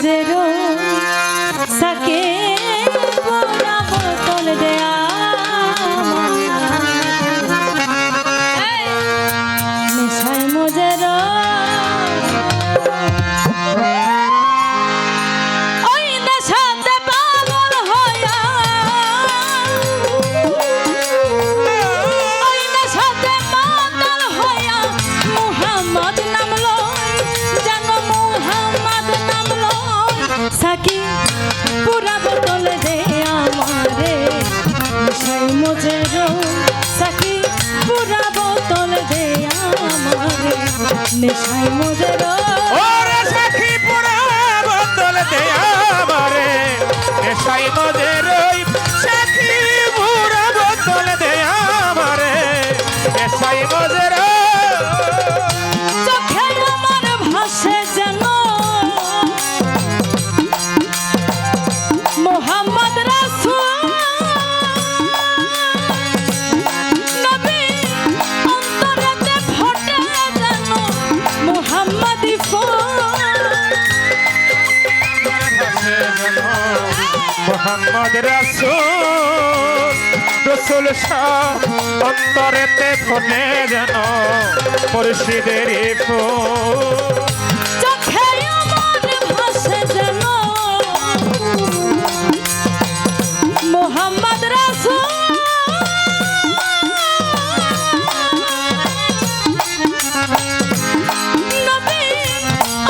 মজেরো সাকে বড়া বোতল দেয়া নেশায় মজেরো সাকি পুরা বোতল দে আমারে নেশায় মজেরো সাকি পুরা বোতল দে আমারে নেশায় মজেরো ওরে সাকি পুরা বোতল দে আমারে নেশায় মজেরো সাকি পুরা বোতল দে আমারে নেশায় মজেরো চোখে আমার ভাসে যেন মোহাম্মদ রাসূল নবী অন্তরেতে ফোটে যেন মোহাম্মদি ফুল মোহাম্মদ রাসূল রসুল শাহ অন্তরেতে ফোটে যেন মুর্শিদের ফুল চোখে আমার ভাসে যেন মোহাম্মদ রাসূল নবী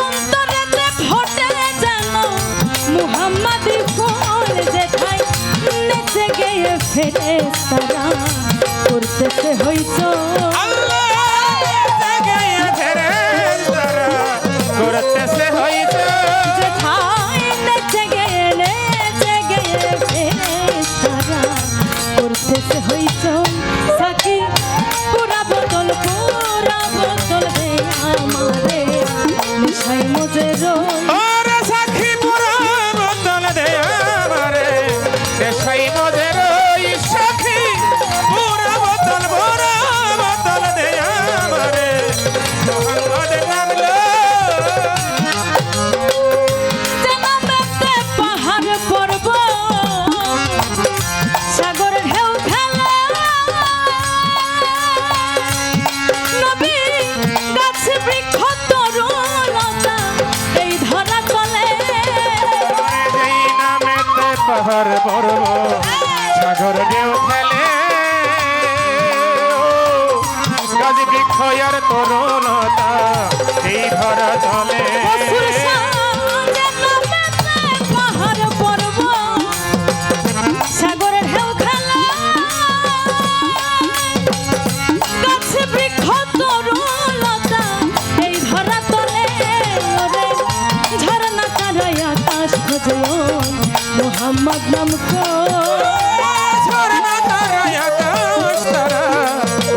অন্তরেতে ফোটে যেন মোহাম্মদি ফুল যেথায় নেচে গিয়ে ফেরেশতারা করতেছে হইচই করতেছে হইতো যেথায় নেচে গিয়ে ফেরেশতারা করতেছে হইচই সাকি পুরা বোতল দে আমারে নেশায় মজেরো ওরে সাকি পুরা বোতল দে আমারে নেশায় মজেরো সাকি পুরা বোতল দে আমারে মোহাম্মদ নাম লো জানাতে পাহাড় পর্বত সাগর ঢেউ খেলা নবী গাছ বৃক্ষ তরুলতা এই ধরা তলে যেই নামেতে পাহাড় পর্বত সাগর ঢেউ খেলে গাছ বৃক্ষ আর তরুণতা এই ধরা চলে অসুর জানাতে পাহাড় পর্বত সাগর ঢেউ খেলা গাছ বৃক্ষ তরুলতা এই ধরা তলে ওরে ঝরনা কারাই আকাশ খোঁজো মোহাম্মদ নাম কো ঝরনা তারায় আকাশ তারা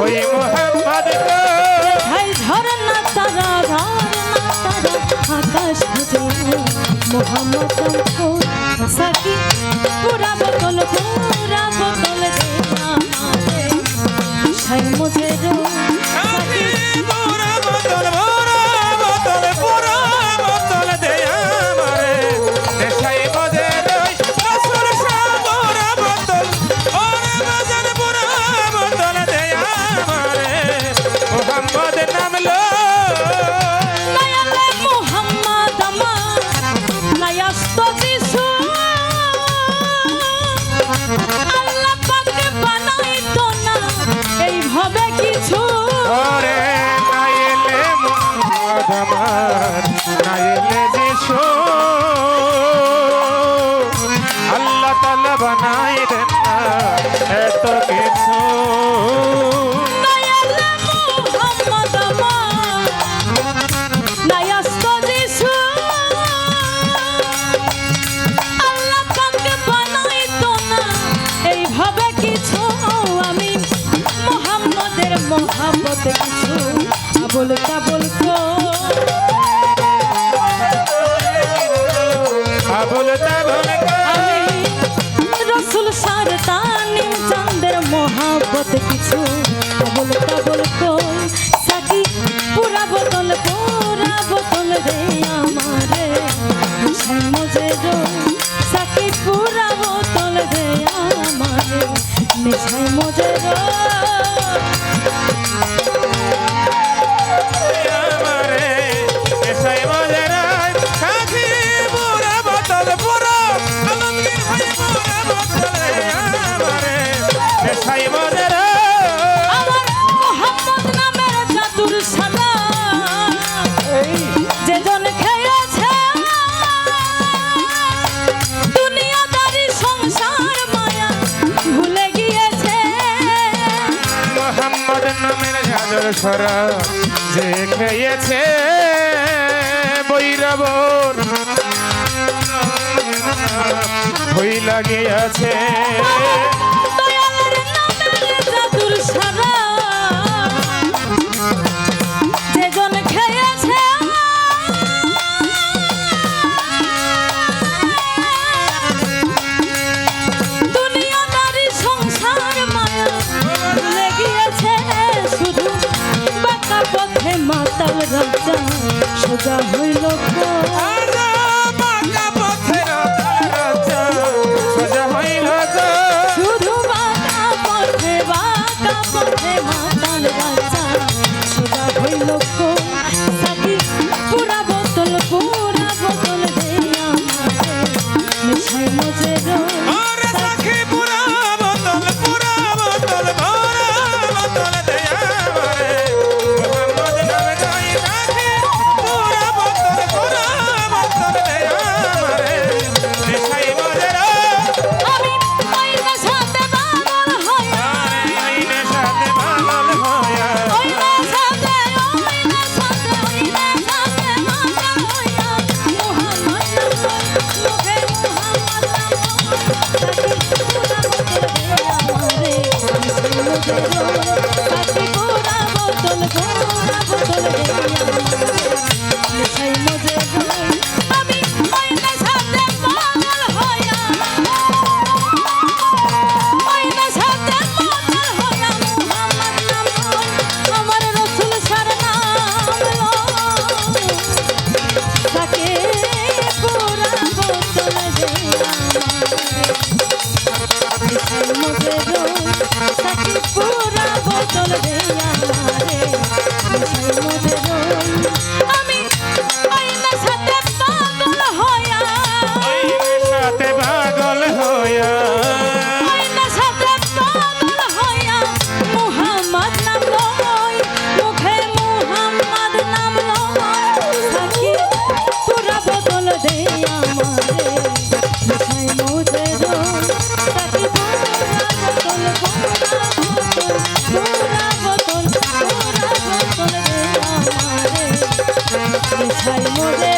ওই মোহাম্মদ গো। হাই ঝরনা তারা আকাশ খোঁজো মোহাম্মদ নাম কো সাকি পুরা বোতল দে আমারে নেশায় মজেরো সাকি পুরা বোতল দে আমারে নেশায় মজেরো রাসূল শাহ পুরা বোতল ওরে বাজান পুরা বোতল দে আমারে মোহাম্মদ নাম লো নায়ালে মোহাম্মদ আমার নায়াস্ত যিশু আল্লাহ পাকে বানাইতো না এইভাবে কিছু ওরে নাইলে মোহাম্মদ আমার নাইলে যিশু আল্লাহ তাআলা বানাই দেন না এত কিছু নায়ালে মোহাম্মদ আমার নায়াস্ত যিশু আল্লাহ পাকে বানাইতো না এইভাবে কিছু আমি মোহাম্মদের মোহাম্মত কিছু আবল তাবল আমি রসুল সার তানিম চাঁদের মোহাম্মত কিছু আবল তাবল সাকি পুরা বোতল দে আমারে ধরা যে খেয়েছে বৈরাবর ভই লাগিয়াছে দয়ালের নামের জাদুর সারা যে জন খেয়েছে দুনিয়াদারি সংসার মায়া ভুলে গিয়েছে শুধু বাঁকা পথে মাতাল রাজা সোজা হইল সোজা হইল শুধু বাঁকা পথে মাতাল রাজা সোজা হইল সাকি পুরা বোতল দে আমারে মিশাই মজে সাখী পুরা বোতল দে আমারে মোহাম্মদ নামে গাই সাখী পুরা বোতল দে আমারে মিশাই মজে আমি মাইনা সাথে পাগল হইয়া আইনের সাথে পাগল হইয়া ওইনা সাথে পাগল হইয়া মোহাম্মদ নাম মুখে মোহাম্মদ নাম সাকি পুরা বোতল দে আমারে মিশাই মজে আমি মাইনা সাথে পাগল হইয়া মাইনা সাথে পাগল হইয়া মোহাম্মদ নাম আমার রাসূল সার নাম লো সাকে পুরা বোতল দে মিশাই মজে সাকি পুরা বোতল দে আমারে মিশাই মজে আমি মাইনা সাথে পাগল হইয়া আইনের সাথে পাগল হইয়া মাইনা সাথে পাগল হইয়া মুহাম্মদ নাম লই মুখে মুহাম্মদ নাম লই সাকি পুরা বোতল দে আমারে মিশাই মজে সাকি পুরা বোতল দে আমারে মিশাই মজে